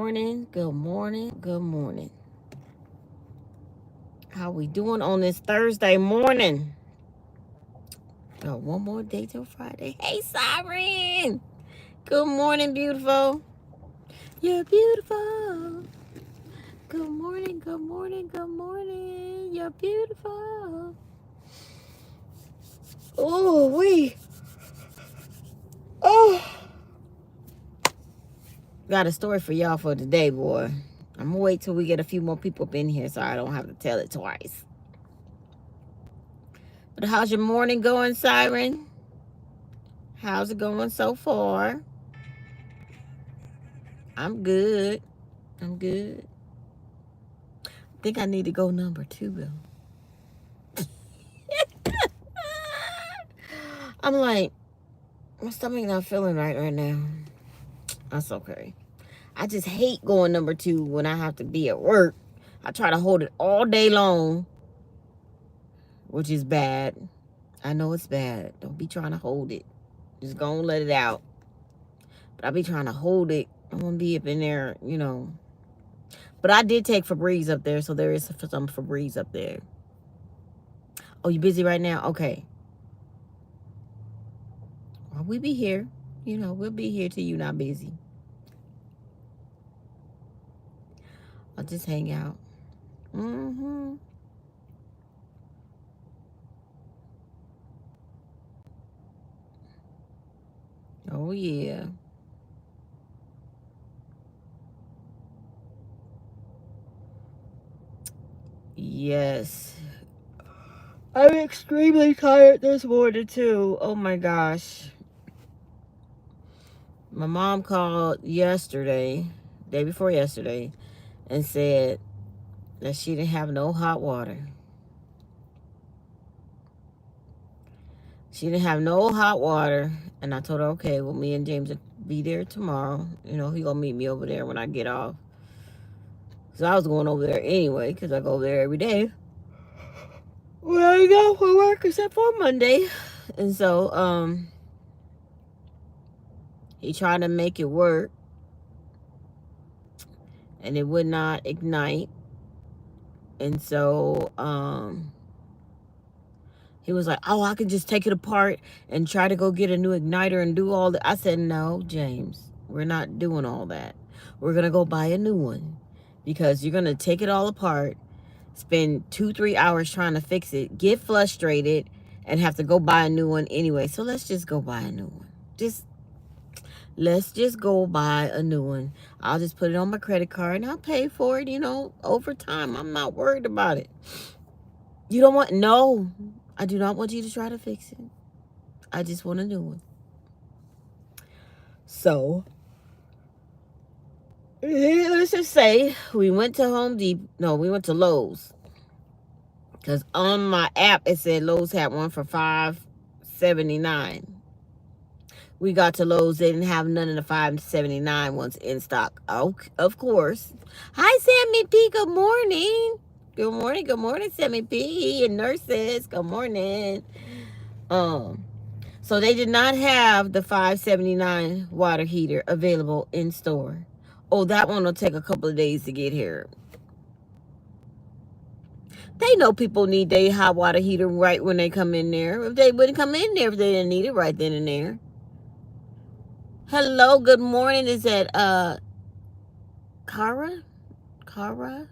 morning, good morning, good morning. How we doing on this Thursday morning? Oh, one more day till Friday. Hey, Siren. Good morning, beautiful. You're beautiful. Good morning, good morning, good morning. You're beautiful. Oh, oh. Got a story for y'all for today, boy. I'm gonna wait till we get a few more people up in here so I don't have to tell it twice. But how's your morning going, Siren? How's it going so far? I'm good. I'm good. I think I need to go number 2, though. I'm like, my stomach not feeling right now. That's okay. I just hate going number 2 when I have to be at work. I try to hold it all day long, which is bad. I know it's bad. Don't be trying to hold it. Just go and let it out. But I be trying to hold it. I want to be up in there, you know. But I did take Febreze up there, so there is some Febreze up there. Oh, you busy right now? Okay. Well, we be here. You know, we'll be here till you not busy. I'll just hang out. Oh, yeah. Yes. I'm extremely tired this morning, too. Oh, my gosh. My mom called yesterday, day before yesterday, and said that she didn't have no hot water. She didn't have no hot water. And I told her, okay, well, me and James will be there tomorrow. You know, he gonna meet me over there when I get off. So I was going over there anyway, because I go over there every day when I go for work, except for Monday. And so, he tried to make it work, and it would not ignite. And so, he was like, oh, I can just take it apart and try to go get a new igniter and do all that. I said, no, James, we're not doing all that. We're going to go buy a new one, because you're going to take it all apart, spend 2-3 hours trying to fix it, get frustrated, and have to go buy a new one anyway. So let's just go buy a new one. Let's just go buy a new one. I'll just put it on my credit card and I'll pay for it, you know, over time. I'm not worried about it. You don't want, no, I do not want you to try to fix it. I just want a new one. So, let's just say we went to Home Depot. No, we went to Lowe's. Because on my app, it said Lowe's had one for $5.79. We got to Lowe's. They didn't have none of the $5.79 ones in stock. Oh, of course. Hi, Sammy P. Good morning. Good morning. Good morning, Sammy P. And nurses. Good morning. So they did not have the $5.79 water heater available in store. Oh, that one will take a couple of days to get here. They know people need their hot water heater right when they come in there. If they wouldn't come in there if they didn't need it right then and there. Hello, good morning. Is that Kara? Kara?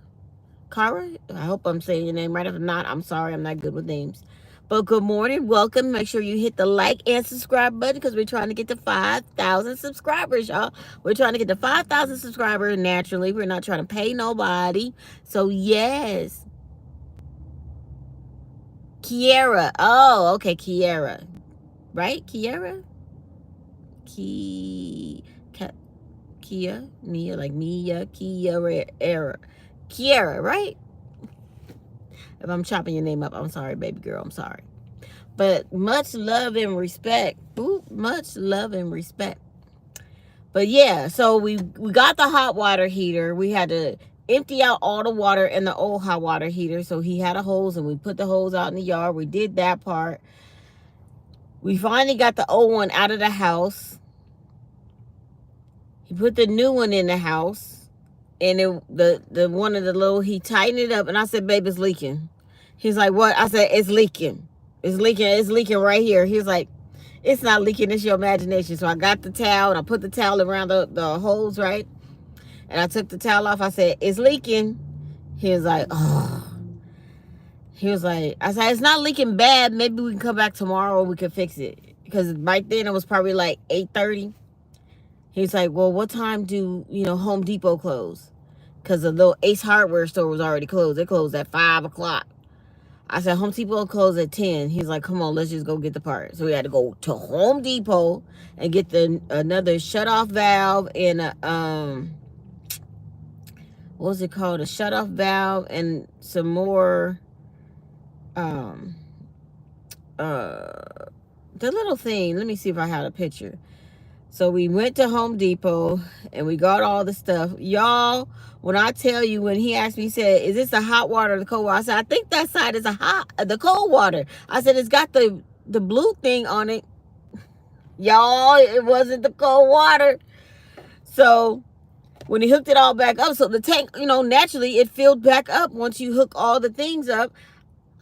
I hope I'm saying your name right. If not, I'm sorry. I'm not good with names. But good morning. Welcome. Make sure you hit the like and subscribe button, because we're trying to get to 5,000 subscribers, y'all. We're trying to get to 5,000 subscribers naturally. We're not trying to pay nobody. So, yes. Kiera. Oh, okay. Kiera. Right? Kiera? Kia, Mia, like Meya, Kiera, right? If I'm chopping your name up, I'm sorry, baby girl, I'm sorry. But much love and respect. Ooh, much love and respect. But yeah, so we got the hot water heater. We had to empty out all the water in the old hot water heater. So he had a hose, and we put the hose out in the yard. We did that part. We finally got the old one out of the house. He put the new one in the house. and the one of the little, he tightened it up, and I said, babe, it's leaking. He's like, what? I said, it's leaking. It's leaking right here. He's like, it's not leaking, it's your imagination. So I got the towel and I put the towel around the holes, right? And I took the towel off. I said, it's leaking. He was like, oh. He was like, I said, it's not leaking bad. Maybe we can come back tomorrow and we can fix it. Because right then it was probably like 8:30. He's like, well, what time do, Home Depot close? Because the little Ace Hardware store was already closed. It closed at 5 o'clock. I said, Home Depot closed at 10. He's like, come on, let's just go get the part. So we had to go to Home Depot and get another shut-off valve and what was it called? A shut-off valve and some more, the little thing. Let me see if I had a picture. So we went to Home Depot and we got all the stuff. Y'all, when I tell you, when he asked me, he said, is this the hot water or the cold water? I said, I think that side is the cold water. I said, it's got the blue thing on it. Y'all, it wasn't the cold water. So when he hooked it all back up, so the tank, naturally it filled back up once you hook all the things up.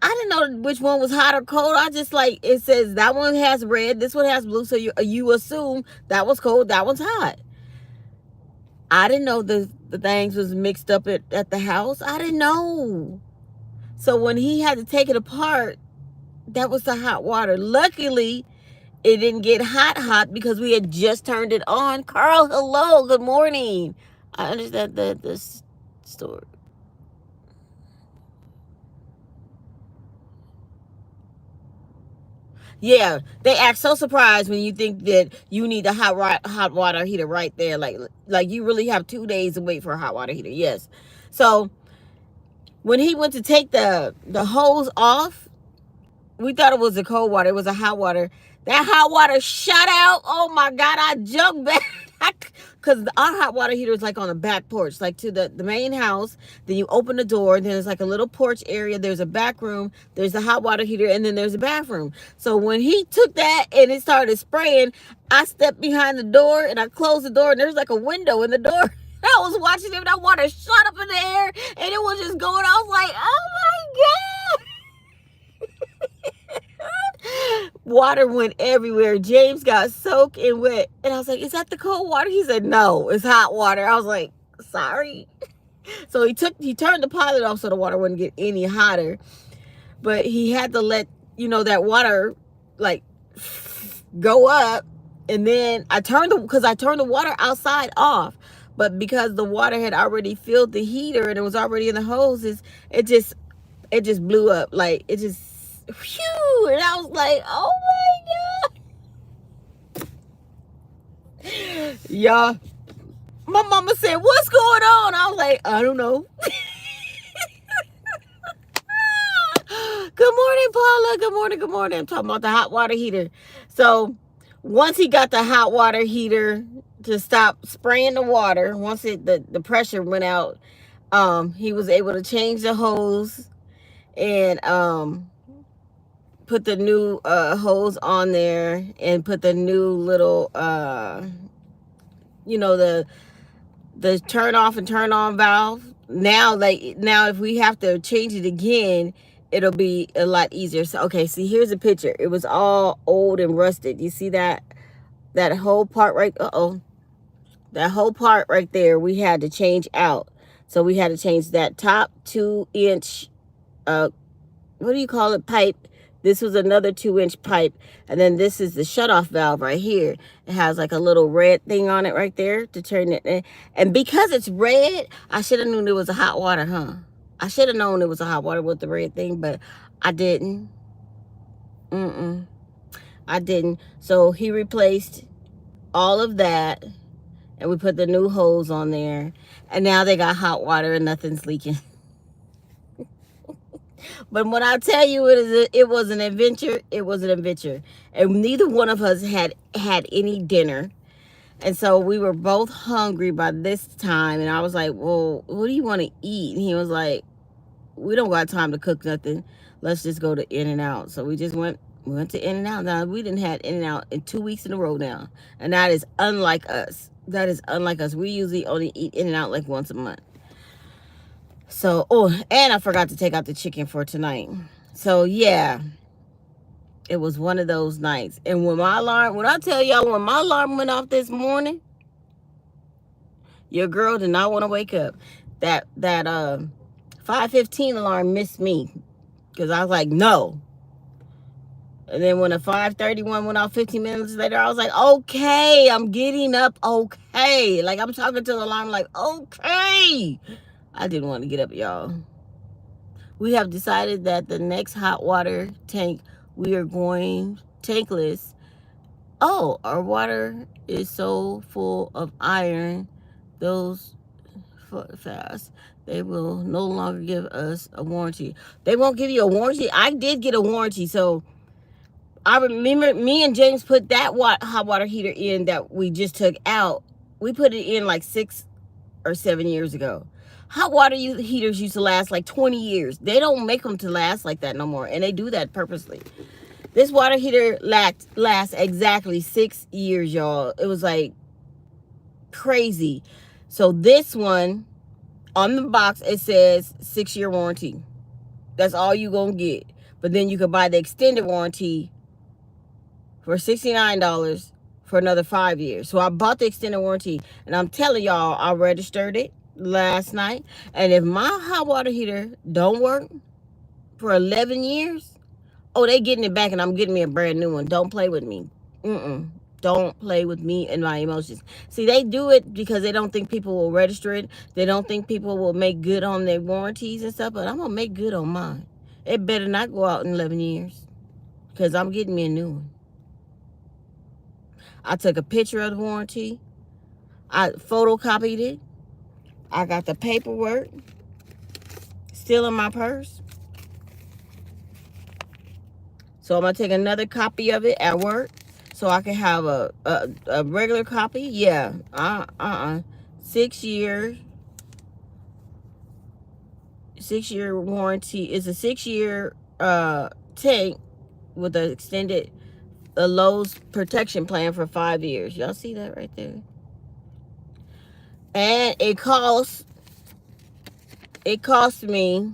I didn't know which one was hot or cold. I just it says that one has red, this one has blue. So you assume that was cold, that one's hot. I didn't know the things was mixed up at the house. I didn't know. So when he had to take it apart, that was the hot water. Luckily, it didn't get hot because we had just turned it on. Carl, hello, good morning. I understand this story. Yeah, they act so surprised when you think that you need a hot water heater right there. Like you really have 2 days to wait for a hot water heater. Yes. So when he went to take the hose off, we thought it was the cold water. It was a hot water. That hot water shot out. Oh my God, I jumped back. Because our hot water heater is like on the back porch, like to the main house. Then you open the door, then there's like a little porch area. There's a back room, there's the hot water heater, and then there's a bathroom. So when he took that and it started spraying, I stepped behind the door and I closed the door, and there's like a window in the door. I was watching him, that water shot up in the air, and it was just going. I was like, oh my God. Water went everywhere. James got soaked and wet. And I was like, is that the cold water? He said, no, it's hot water. I was like, sorry. So he turned the pilot off so the water wouldn't get any hotter. But he had to let, that water like go up. And then I turned the water outside off. But because the water had already filled the heater and it was already in the hoses, it just blew up. Like it just, phew, and I was like, oh my God. Y'all, my mama said, what's going on? I was like, I don't know. Good morning, Paula. Good morning. I'm talking about the hot water heater. So once he got the hot water heater to stop spraying the water, once the pressure went out, he was able to change the hose and put the new hose on there and put the new little the turn off and turn on valve. Now if we have to change it again, it'll be a lot easier. So okay, see, here's a picture. It was all old and rusted. You see that whole part right, that whole part right there we had to change out. So we had to change that top 2-inch what do you call it, pipe. This was another 2-inch pipe. And then this is the shutoff valve right here. It has like a little red thing on it right there to turn it in. And because it's red, I should have known it was a hot water, huh? I should have known it was a hot water with the red thing, but I didn't. I didn't. So he replaced all of that, and we put the new hose on there. And now they got hot water and nothing's leaking. But when I tell you it was an adventure, it was an adventure. And neither one of us had any dinner. And so we were both hungry by this time. And I was like, well, what do you want to eat? And he was like, we don't got time to cook nothing. Let's just go to In-N-Out. So we went to In-N-Out. Now, we didn't have In-N-Out in 2 weeks in a row now. And that is unlike us. That is unlike us. We usually only eat In and Out like once a month. So, oh, and I forgot to take out the chicken for tonight. So, yeah, it was one of those nights. And when I tell y'all, when my alarm went off this morning, your girl did not want to wake up. That 5:15 alarm missed me because I was like, no. And then when a 5:31 went off 15 minutes later, I was like, okay, I'm getting up, okay. Like, I'm talking to the alarm like, okay. I didn't want to get up, y'all. We have decided that the next hot water tank, we are going tankless. Oh, our water is so full of iron, those fast, they will no longer give us a warranty. They won't give you a warranty. I did get a warranty, so I remember me and James put that hot water heater in that we just took out. We put it in like 6 or 7 years ago. Hot water heaters used to last like 20 years. They don't make them to last like that no more, and they do that purposely. This water heater lasts exactly 6 years, y'all. It was like crazy. So this one, on the box, it says 6-year warranty. That's all you gonna get. But then you can buy the extended warranty for $69 for another 5 years. So I bought the extended warranty, and I'm telling y'all, I registered it last night. And if my hot water heater don't work for 11 years, oh, they getting it back, and I'm getting me a brand new one. Don't play with me. Don't play with me and my emotions. See, they do it because they don't think people will register it. They don't think people will make good on their warranties and stuff, but I'm going to make good on mine. It better not go out in 11 years because I'm getting me a new one. I took a picture of the warranty. I photocopied it. I got the paperwork still in my purse. So I'm going to take another copy of it at work so I can have a regular copy. Yeah. 6 year. 6-year warranty. It's a 6-year tank with an extended Lowe's protection plan for 5 years. Y'all see that right there? And it cost me,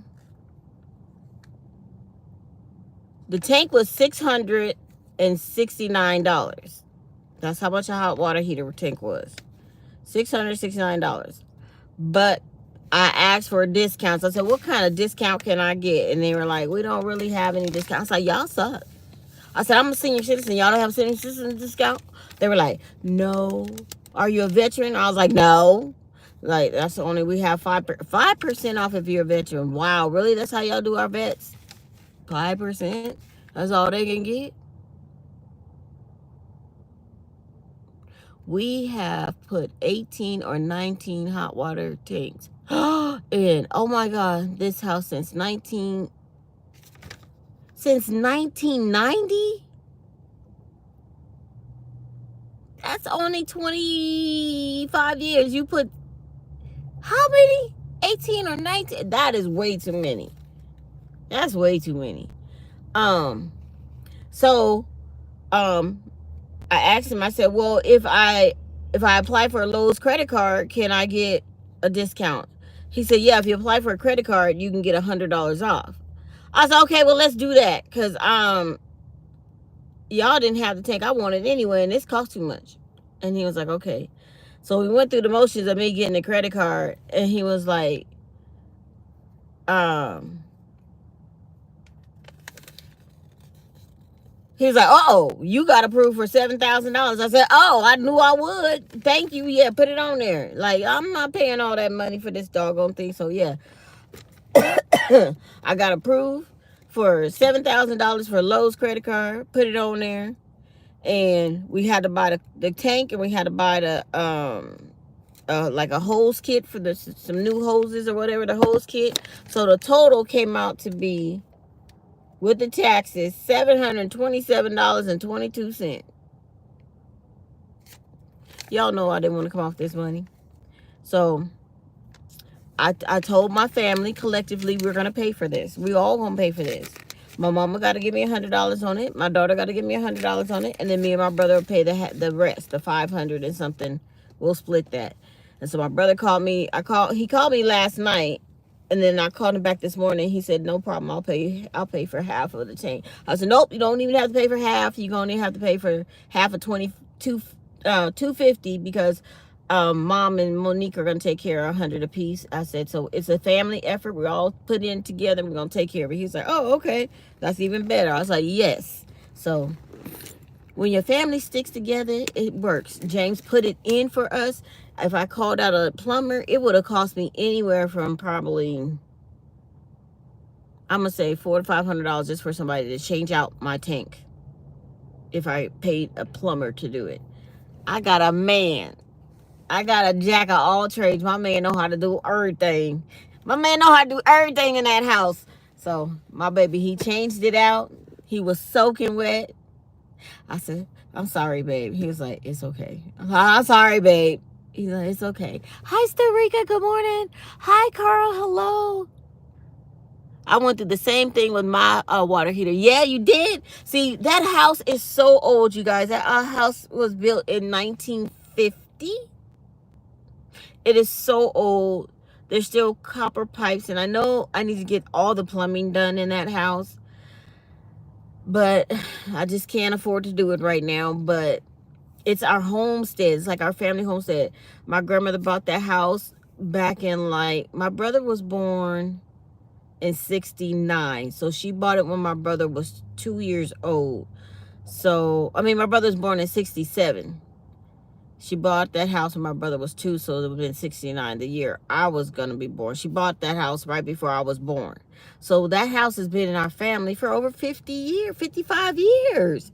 the tank was $669. That's how much a hot water heater tank was. $669. But I asked for a discount. So I said, what kind of discount can I get? And they were like, we don't really have any discounts. I was like, y'all suck. I said, I'm a senior citizen. Y'all don't have senior citizen discount? They were like, no. Are you a veteran? I was like, no. Like, that's the only, we have 5% off if you're a veteran. Wow, really? That's how y'all do our vets? 5%? That's all they can get? We have put 18 or 19 hot water tanks in. Oh my God, this house since 1990? That's only 25 years. You put how many? 18 or 19? That is way too many. That's way too many. So I asked him, I said, well, if I apply for a Lowe's credit card, can I get a discount? He said, yeah, if you apply for a credit card, you can get $100 off. I said, okay, well, let's do that. Because y'all didn't have the tank I wanted anyway, and this cost too much. And he was like, okay. So we went through the motions of me getting a credit card, and he was like, he was like, oh, you got approved for $7,000. I said, oh, I knew I would. Thank you. Yeah, put it on there. Like, I'm not paying all that money for this doggone thing. So, yeah. I got approved for $7,000 for Lowe's credit card. Put it on there. And we had to buy the tank, and we had to buy the, like a hose kit for some new hoses or whatever, the hose kit. So, the total came out to be, with the taxes, $727.22. Y'all know I didn't want to come off this money. So I told my family collectively we're going to pay for this. We all going to pay for this. My mama got to give me $100 on it. My daughter got to give me $100 on it. And then me and my brother will pay the rest, the $500 and something We'll split that. And so my brother called me. He called me last night, and then I called him back this morning. He said, no problem, I'll pay for half of the tank. I said, nope, you don't even have to pay for half. You're gonna have to pay for half of 250 because mom and Monique are gonna take care of 100 apiece. I said, so it's a family effort. We're all put in together. We're gonna take care of it. He's like, oh, okay, that's even better. I was like, yes. So when your family sticks together, it works. James put it in for us. If I called out a plumber, it would have cost me anywhere from probably, I'm gonna say $400 to $500 just for somebody to change out my tank. If I paid a plumber to do it, I got a man. I got a jack of all trades. My man know how to do everything. My man know how to do everything in that house. So my baby, he changed it out. He was soaking wet. I said, I'm sorry, babe. He was like, it's okay. I'm sorry, babe. He's like, it's okay. Hi, Starika. Good morning. Hi, Carl. Hello. I went through the same thing with my water heater. Yeah, you did. See, that house is so old, you guys. That house was built in 1950. It is so old. There's still copper pipes, and I know I need to get all the plumbing done in that house, but I just can't afford to do it right now. But it's our homestead. It's like our family homestead. My grandmother bought that house back in, like, my brother was born in 69. So she bought it when my brother was 2 years old. So, I mean, my brother was born in 67. She bought that house when my brother was 2, so it would have been 69, the year I was going to be born. She bought that house right before I was born. So that house has been in our family for over 50 years, 55 years.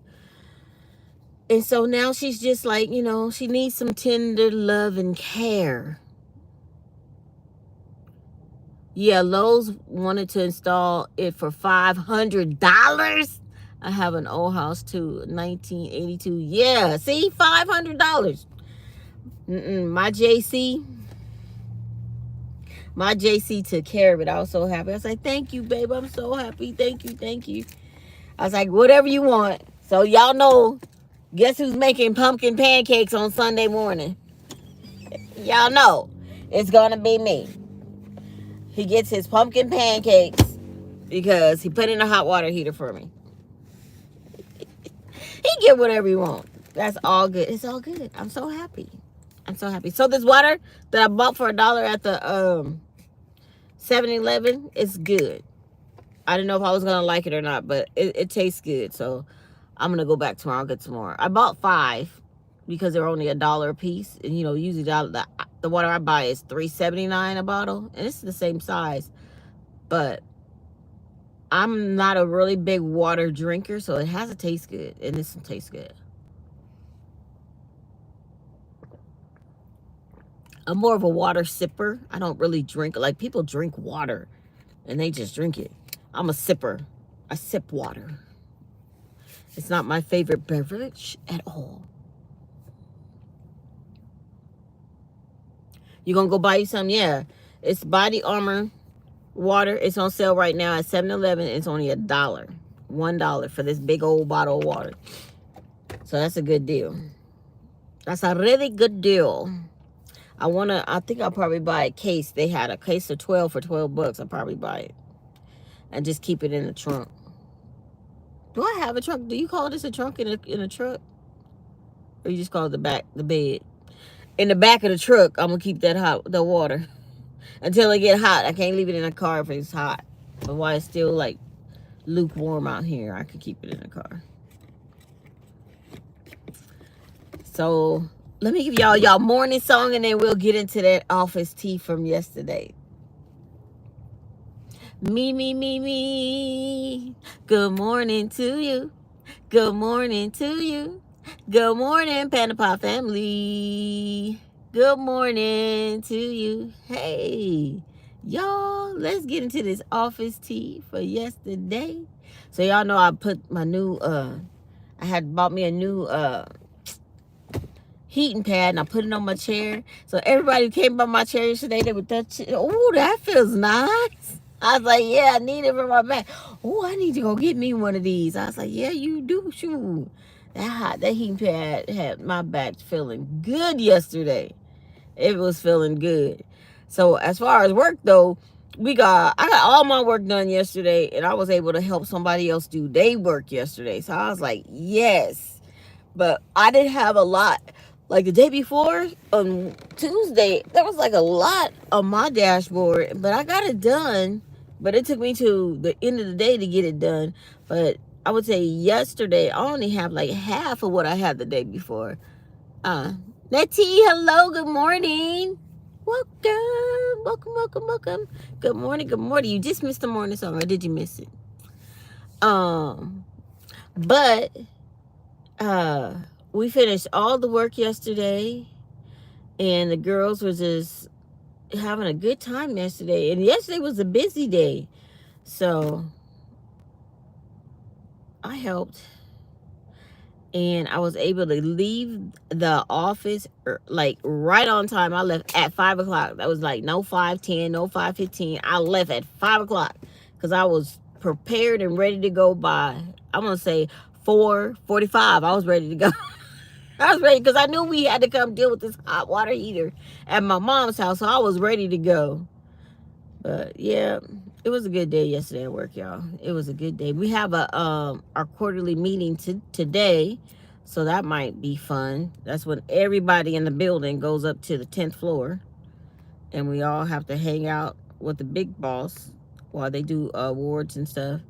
And so now she's just like, you know, she needs some tender love and care. Yeah, Lowe's wanted to install it for $500. I have an old house too, 1982. Yeah, see, $500. My JC took care of it. I was so happy. I was like, thank you, babe. I'm so happy. Thank you, thank you. I was like, whatever you want. So y'all know, guess who's making pumpkin pancakes on Sunday morning? Y'all know, it's gonna be me. He gets his pumpkin pancakes because he put in a hot water heater for me. He get whatever he wants. That's all good. It's all good. I'm so happy. I'm so happy. So this water that I bought for $1 at the 7-Eleven is good. I didn't know if I was going to like it or not, but it tastes good. So I'm going to go back tomorrow and get some more. I bought 5 because they're only $1 a piece. And, you know, usually the water I buy is $3.79 a bottle. And it's the same size. But I'm not a really big water drinker, so it has to taste good. And this one tastes good. I'm more of a water sipper. I don't really drink. Like, people drink water and they just drink it. I'm a sipper. I sip water. It's not my favorite beverage at all. You gonna go buy you some? Yeah. It's Body Armor water. It's on sale right now at 7-Eleven. It's only $1. $1 for this big old bottle of water. So that's a good deal. That's a really good deal. I think I'll probably buy a case. They had a case of 12 for $12. I'll probably buy it. And just keep it in the trunk. Do I have a trunk? Do you call this a trunk in a truck? Or you just call it the bed? In the back of the truck, I'm going to keep the water. Until it get hot. I can't leave it in the car if it's hot. But while it's still like lukewarm out here, I can keep it in the car. So let me give y'all morning song, and then we'll get into that office tea from yesterday. Me, me, me, me. Good morning to you. Good morning to you. Good morning, Panda Pop family. Good morning to you. Hey, y'all, let's get into this office tea for yesterday. So y'all know I put my new, I had bought me a new heating pad, and I put it on my chair. So everybody who came by my chair yesterday, they would touch it. Oh, that feels nice. I was like, yeah, I need it for my back. Oh, I need to go get me one of these. I was like, yeah, you do, shoot. That heat pad had my back feeling good yesterday. It was feeling good. So as far as work though, I got all my work done yesterday, and I was able to help somebody else do their work yesterday. So I was like, yes. But I didn't have a lot. Like the day before on Tuesday, there was like a lot on my dashboard, but I got it done. But it took me to the end of the day to get it done. But I would say yesterday I only have like half of what I had the day before. uh Nettie, hello, good morning. Welcome. Good morning, good morning. You just missed the morning song, or did you miss it? But we finished all the work yesterday, and the girls were just having a good time yesterday. And yesterday was a busy day, so I helped, and I was able to leave the office like right on time. I left at 5 o'clock. That was like no 5:10, no 5:15. I left at 5 o'clock because I was prepared and ready to go by, I'm gonna say, 4:45. I was ready to go. I was ready because I knew we had to come deal with this hot water heater at my mom's house, so I was ready to go. But yeah, it was a good day yesterday at work, y'all. It was a good day. We have our quarterly meeting today, so that might be fun. That's when everybody in the building goes up to the 10th floor, and we all have to hang out with the big boss while they do awards and stuff.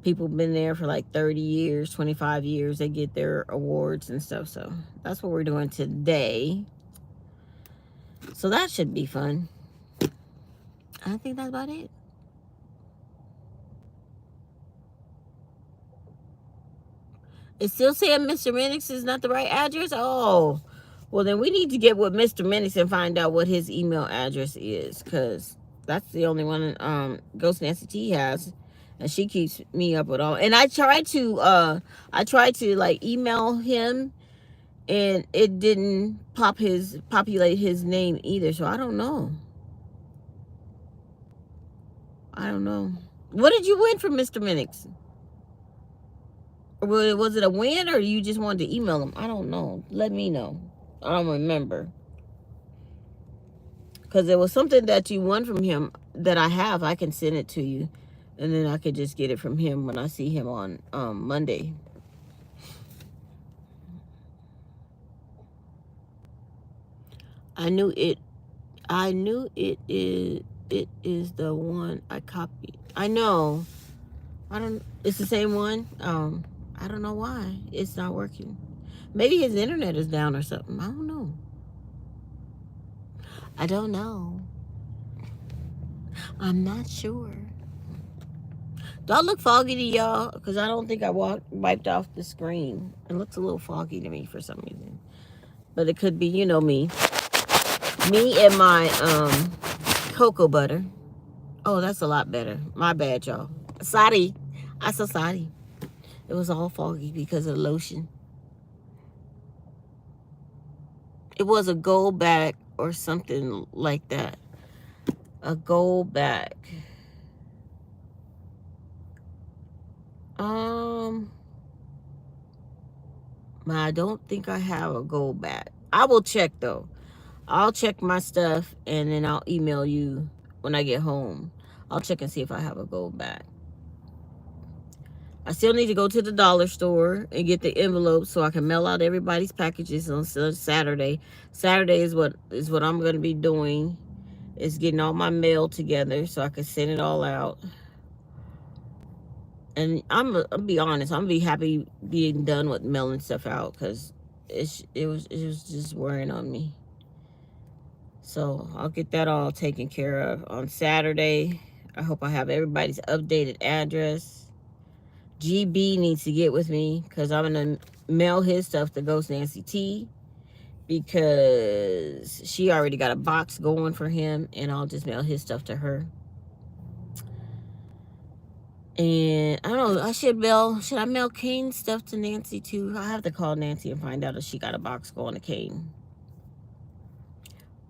People been there for like 30 years, 25 years. They get their awards and stuff. So that's what we're doing today. So that should be fun. I think that's about it. It's still saying Mr. Minix is not the right address? Oh, well, then we need to get with Mr. Minix and find out what his email address is, because that's the only one Ghost Nancy T has. And she keeps me up with all. And I tried to like email him, and it didn't populate his name either. So I don't know. What did you win from Mr. Minix? Was it a win, or you just wanted to email him? I don't know. Let me know. I don't remember. Because there was something that you won from him that I have. I can send it to you. And then I could just get it from him when I see him on Monday. I knew it is the one I copied. I know. It's the same one. I don't know why it's not working. Maybe his internet is down or something. I don't know. I'm not sure. Do I look foggy to y'all? Because I don't think I wiped off the screen. It looks a little foggy to me for some reason. But it could be, you know me. Me and my cocoa butter. Oh, that's a lot better. My bad, y'all. Sorry. I'm so sorry. It was all foggy because of the lotion. It was a gold back or something like that. A gold back. I don't think I have a gold back. I will check though. I'll check my stuff, and then I'll email you when I get home. I'll check and see if I have a gold back. I still need to go to the dollar store and get the envelope so I can mail out everybody's packages on Saturday. Saturday is what I'm going to be doing, is getting all my mail together so I can send it all out. And I'll be honest, I'm gonna be happy being done with mailing stuff out, because it was just wearing on me. So I'll get that all taken care of on Saturday. I hope I have everybody's updated address. GB needs to get with me, because I'm gonna mail his stuff to Ghost Nancy T, because she already got a box going for him, and I'll just mail his stuff to her. And I don't know, should I mail Kane's stuff to Nancy too? I have to call Nancy and find out if she got a box going to Kane.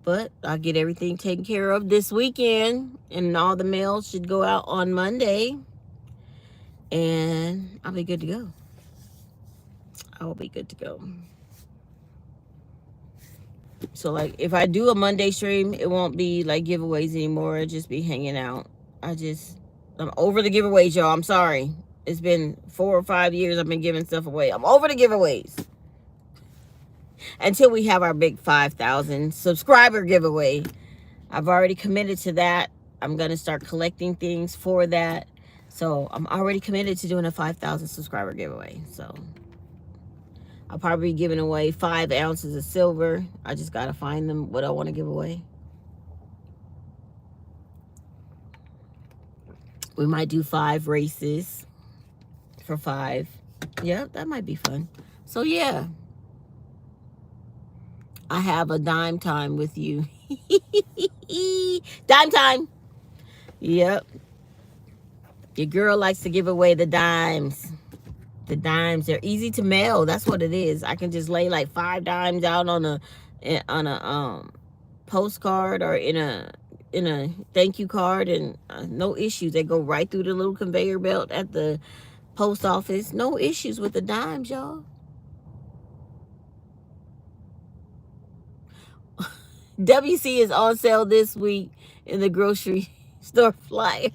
But I'll get everything taken care of this weekend, and all the mail should go out on Monday, and I'll be good to go. I'll be good to go. So like if I do a Monday stream, it won't be like giveaways anymore. It'll just be hanging out. I'm over the giveaways, y'all. I'm sorry. It's been 4 or 5 years I've been giving stuff away. I'm over the giveaways. Until we have our big 5,000 subscriber giveaway. I've already committed to that. I'm going to start collecting things for that. So I'm already committed to doing a 5,000 subscriber giveaway. So I'll probably be giving away 5 ounces of silver. I just got to find them, what I want to give away. We might do 5 races for 5. Yeah, that might be fun. So yeah, I have a dime time with you. Dime time. Yep. Your girl likes to give away the dimes. The dimes, they're easy to mail. That's what it is. I can just lay like 5 dimes out on a postcard or in a thank you card, and no issues. They go right through the little conveyor belt at the post office. No issues with the dimes, y'all. WC is on sale this week in the grocery store flyer.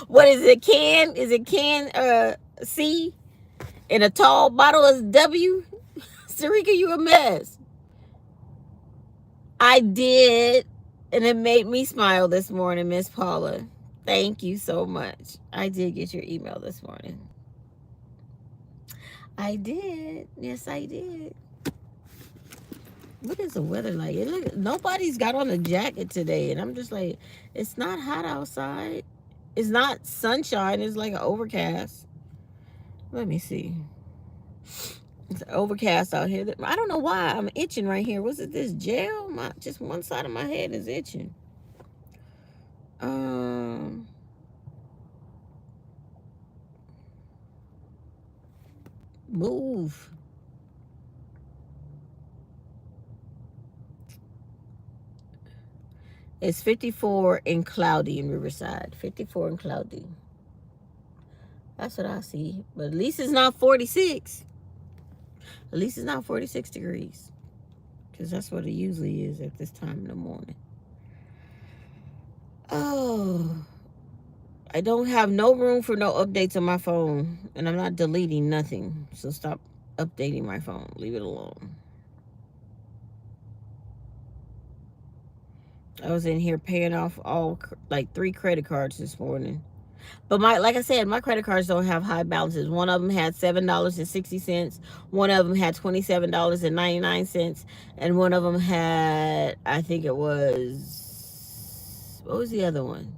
What is it, can? Is it can C? In a tall bottle is W? Sarika, you a mess. I did, and it made me smile this morning, Miss Paula. Thank you so much. I did get your email this morning. I did. Yes, I did. What is the weather like? Nobody's got on a jacket today, and I'm just like, it's not hot outside. It's not sunshine. It's like an overcast. Let me see. It's overcast out here. I don't know why I'm itching right here. Was it this gel? Just one side of my head is itching. Move. It's 54 and cloudy in Riverside. 54 and cloudy. That's what I see. But at least it's not 46. At least it's not 46 degrees. Because that's what it usually is at this time in the morning. Oh. I don't have no room for no updates on my phone. And I'm not deleting nothing. So stop updating my phone. Leave it alone. I was in here paying off all like 3 credit cards this morning. But like I said, my credit cards don't have high balances. One of them had $7.60. One of them had $27.99. And one of them had, I think it was, what was the other one?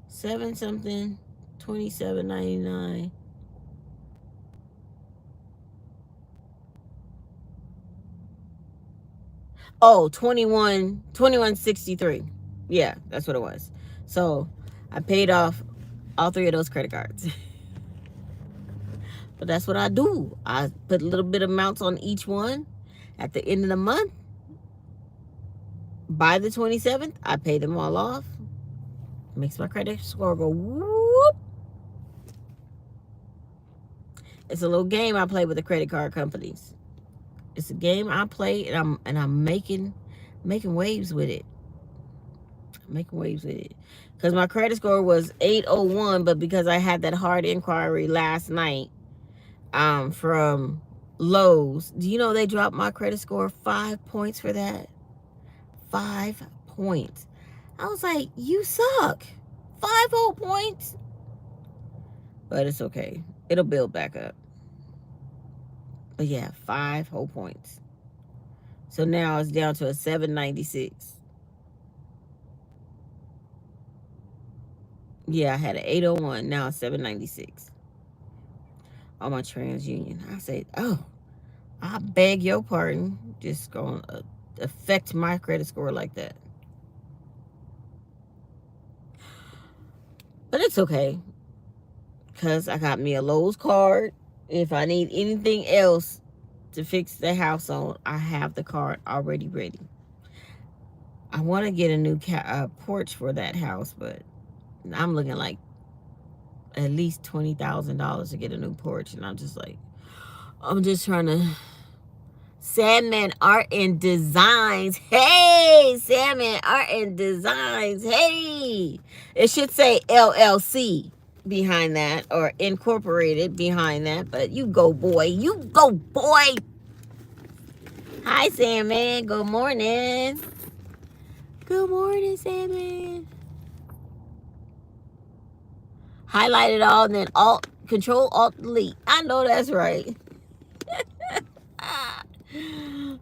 7 something, $27.99. Oh, 21.63. Yeah, that's what it was. So I paid off all 3 of those credit cards. But that's what I do. I put a little bit of amounts on each one. At the end of the month, by the 27th, I pay them all off. Makes my credit score go whoop. It's a little game I play with the credit card companies. It's a game I play, and I'm making waves with it. I'm making waves with it. Because my credit score was 801, but because I had that hard inquiry last night from Lowe's, do you know they dropped my credit score 5 points for that? 5 points. I was like, you suck. 5 whole points. But it's okay. It'll build back up. But yeah, 5 whole points. So now it's down to a 796. Yeah, I had an 801. Now it's 796. On my TransUnion. I said, oh, I beg your pardon. Just going to affect my credit score like that. But it's okay. Because I got me a Lowe's card. If I need anything else to fix the house on, I have the card already ready. I want to get a new porch for that house, but I'm looking like at least $20,000 to get a new porch. And I'm just like, I'm just trying to. Sandman Art and Designs. Hey, Sandman Art and Designs. Hey, it should say LLC behind that or incorporated behind that. But you go, boy. You go, boy. Hi, Sandman. Good morning. Good morning, Sandman. Highlight it all and then Alt, Control, Alt, Delete. I know that's right.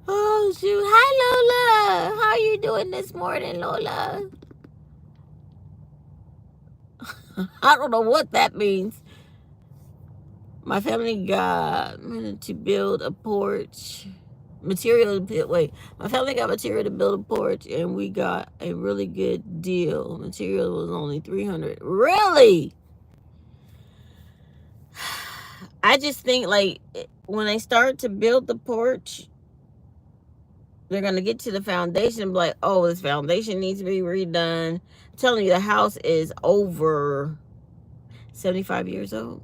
Oh, shoot. Hi, Lola. How are you doing this morning, Lola? I don't know what that means. My family got to build a porch. Material to build. Wait, my family got material to build a porch, and we got a really good deal. Material was only $300. Really? I just think like when they start to build the porch, they're gonna get to the foundation and be like, "Oh, this foundation needs to be redone." I'm telling you, the house is over 75 years old.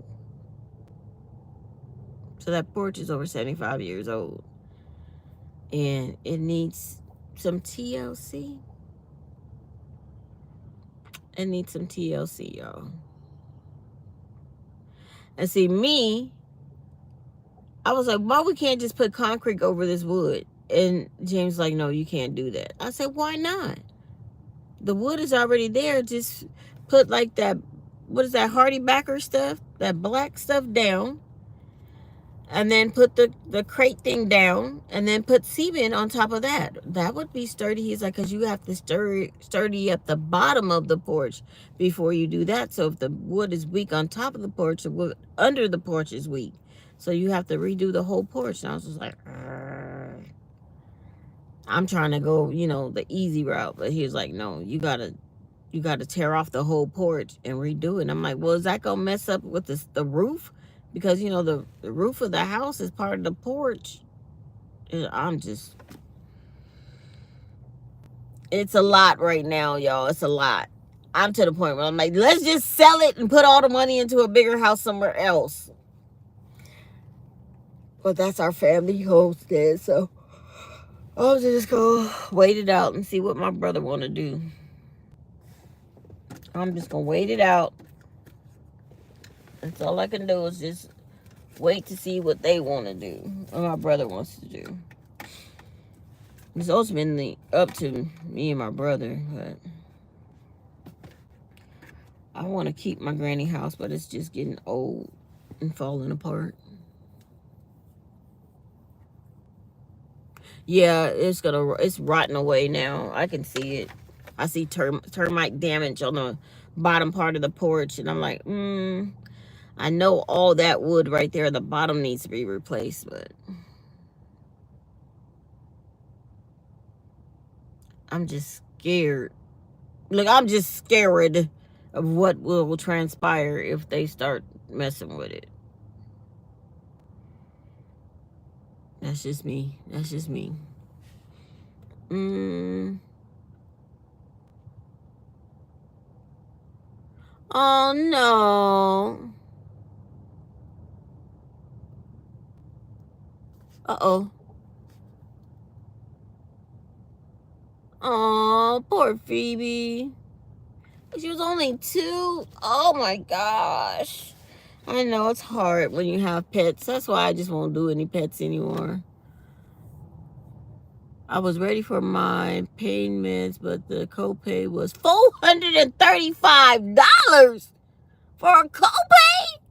So that porch is over 75 years old. And it needs some TLC. It needs some TLC, y'all. And see, me, I was like, why we can't just put concrete over this wood? And James like, no, you can't do that. I said, why not? The wood is already there. Just put like that, what is that, Hardy Backer stuff? That black stuff down. And then put the crate thing down, and then put cement on top of that. That would be sturdy. He's like, because you have to sturdy at the bottom of the porch before you do that. So if the wood is weak on top of the porch, the wood under the porch is weak. So you have to redo the whole porch. And I was just like, I'm trying to go, the easy route. But he was like, no, you gotta tear off the whole porch and redo it. And I'm like, well, is that gonna mess up with the roof? Because, the roof of the house is part of the porch. It's a lot right now, y'all. It's a lot. I'm to the point where I'm like, let's just sell it and put all the money into a bigger house somewhere else. But that's our family homestead, so I'll just go wait it out and see what my brother want to do. I'm just going to wait it out. That's all I can do is just wait to see what they want to do, what my brother wants to do. It's ultimately up to me and my brother, but I want to keep my granny house, but it's just getting old and falling apart. Yeah, it's rotting away now. I can see it. I see termite damage on the bottom part of the porch, and I'm like, I know all that wood right there at the bottom needs to be replaced, but I'm just scared. Look, I'm just scared of what will transpire if they start messing with it. That's just me. That's just me. Oh, no. Uh-oh. Oh, poor Phoebe. She was only 2. Oh, my gosh. I know it's hard when you have pets. That's why I just won't do any pets anymore. I was ready for my payments, but the copay was $435 for a copay.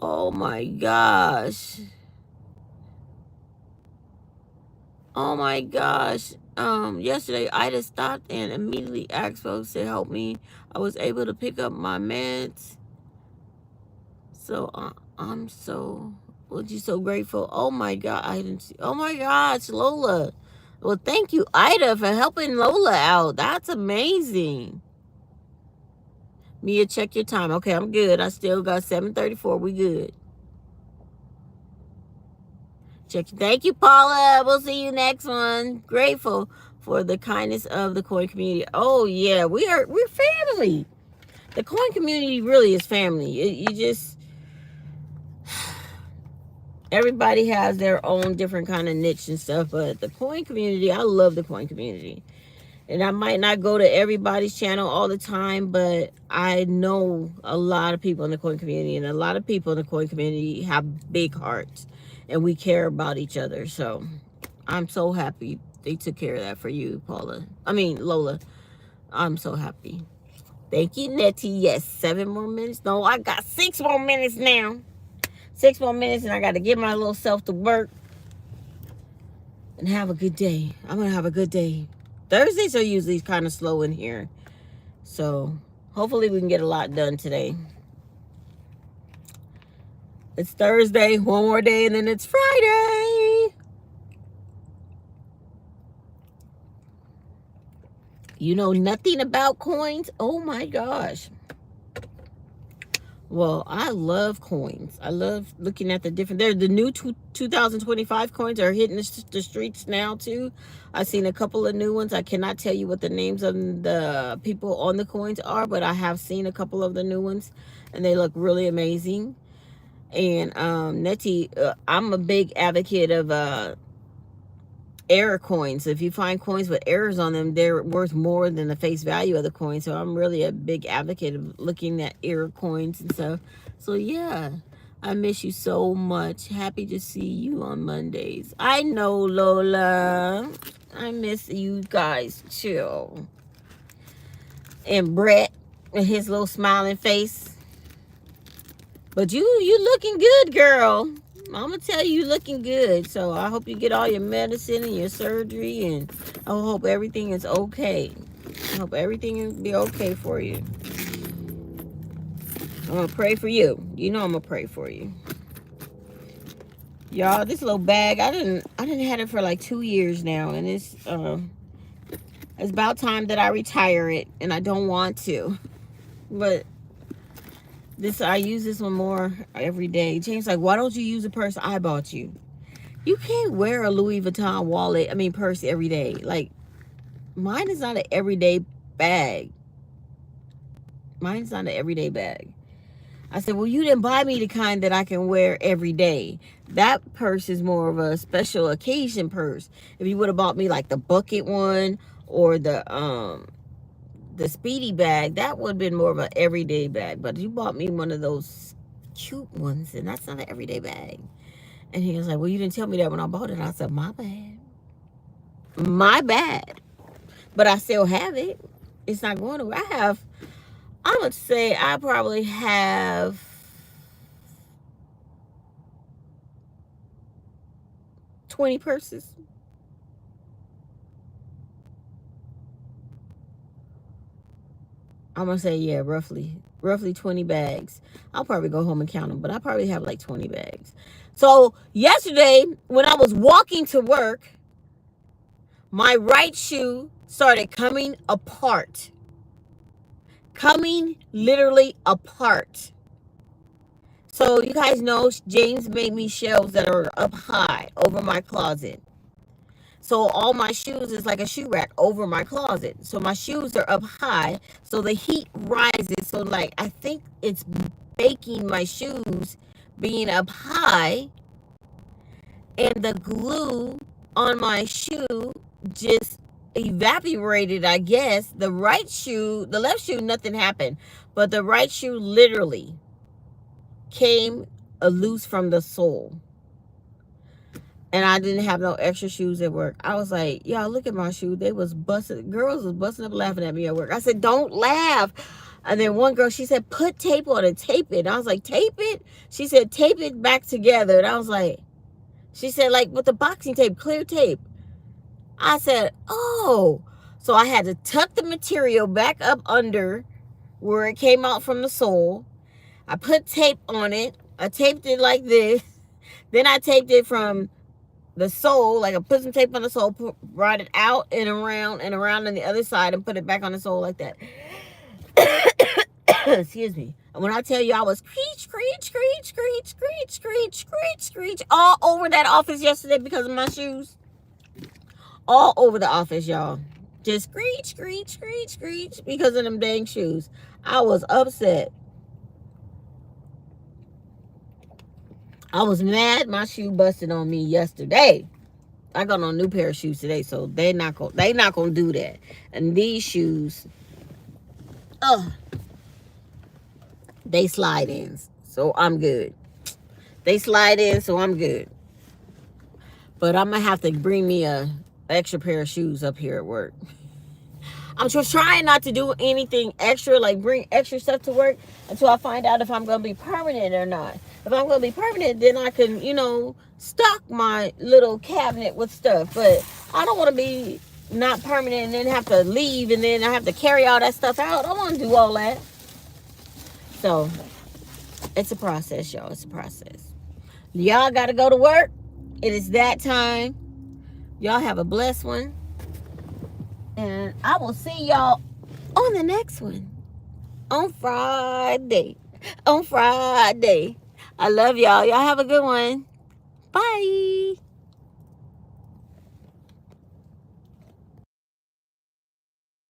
Oh my gosh. Oh my gosh. Yesterday Ida stopped and immediately asked folks to help me. I was able to pick up my meds. So I'm so grateful. Oh my God. I didn't see. Oh my gosh, Lola. Well, thank you, Ida, for helping Lola out. That's amazing. Meya, check your time. Okay, I'm good. I still got 7:34. We good. check. Thank you, Paula. We'll see you next one. Grateful for the kindness of the coin community. Oh yeah, we're family. The coin community really is family. You just, everybody has their own different kind of niche and stuff, but the coin community, I love the coin community. And I might not go to everybody's channel all the time, but I know a lot of people in the coin community, and a lot of people in the coin community have big hearts, and we care about each other. So I'm so happy they took care of that for you, Paula. I mean, Lola. I'm so happy. Thank you, Nettie. Yes, 7 more minutes. No, I got 6 more minutes now. 6 more minutes, and I got to get my little self to work and have a good day. I'm going to have a good day. Thursdays are usually kind of slow in here. So hopefully we can get a lot done today. It's Thursday, one more day, and then it's Friday. You know nothing about coins? Oh my gosh. Well, I love coins. I love looking at the different, they're the new 2025 coins are hitting the streets now too. I've seen a couple of new ones. I cannot tell you what the names of the people on the coins are, but I have seen a couple of the new ones and they look really amazing. And Nettie, I'm a big advocate of error coins. If you find coins with errors on them, they're worth more than the face value of the coin. So I'm really a big advocate of looking at error coins and stuff. So yeah, I miss you so much. Happy to see you on Mondays. I know, Lola. I miss you guys too. And Brett and his little smiling face. But you looking good, girl. I'm going to tell you looking good. So I hope you get all your medicine and your surgery. And I hope everything is okay. I hope everything will be okay for you. I'm going to pray for you. You know I'm going to pray for you. Y'all, this little bag, I didn't have it for like 2 years now. And it's about time that I retire it. And I don't want to. But I use this one more every day. James like, why don't you use the purse I bought you? You can't wear a Louis Vuitton purse every day. Like, mine is not an everyday bag. Mine's not an everyday bag. I said, well, you didn't buy me the kind that I can wear every day. That purse is more of a special occasion purse. If you would have bought me like the bucket one or the speedy bag, that would have been more of an everyday bag. But you bought me one of those cute ones, and that's not an everyday bag. And he was like, well, you didn't tell me that when I bought it. I said, my bad. My bad. But I still have it. It's not going away. I would say I probably have 20 purses. I'm going to say, yeah, roughly 20 bags. I'll probably go home and count them, but I probably have like 20 bags. So yesterday, when I was walking to work, my right shoe started coming apart. Coming literally apart. So you guys know James made me shelves that are up high over my closet. So all my shoes is like a shoe rack over my closet. So my shoes are up high. So the heat rises. So like, I think it's baking my shoes being up high. And the glue on my shoe just evaporated, I guess. The right shoe, the left shoe, nothing happened. But the right shoe literally came loose from the sole. And I didn't have no extra shoes at work. I was like, y'all, look at my shoe. They was busting. Girls was busting up laughing at me at work. I said, don't laugh. And then one girl, she said, put tape on it. Tape it. And I was like, tape it? She said, tape it back together. And I was like, she said, like with the boxing tape, clear tape. I said, oh. So I had to tuck the material back up under where it came out from the sole. I put tape on it. I taped it like this. Then I taped it from the sole, like I put some tape on the sole, brought it out and around on the other side and put it back on the sole like that. Excuse me. And when I tell you I was screech all over that office yesterday because of my shoes. All over the office, y'all. Just screech because of them dang shoes. I was upset. I was mad my shoe busted on me yesterday. I got on a new pair of shoes today, so they not gonna do that. And these shoes, they slide in, so I'm good. They slide in, so I'm good. But I'm gonna have to bring me a extra pair of shoes up here at work. I'm just trying not to do anything extra, like bring extra stuff to work until I find out if I'm going to be permanent or not. If I'm going to be permanent, then I can, stock my little cabinet with stuff. But I don't want to be not permanent and then have to leave and then I have to carry all that stuff out. I don't want to do all that. So, it's a process, y'all. It's a process. Y'all got to go to work. It is that time. Y'all have a blessed one. And I will see y'all on the next one. On Friday. I love y'all. Y'all have a good one. Bye.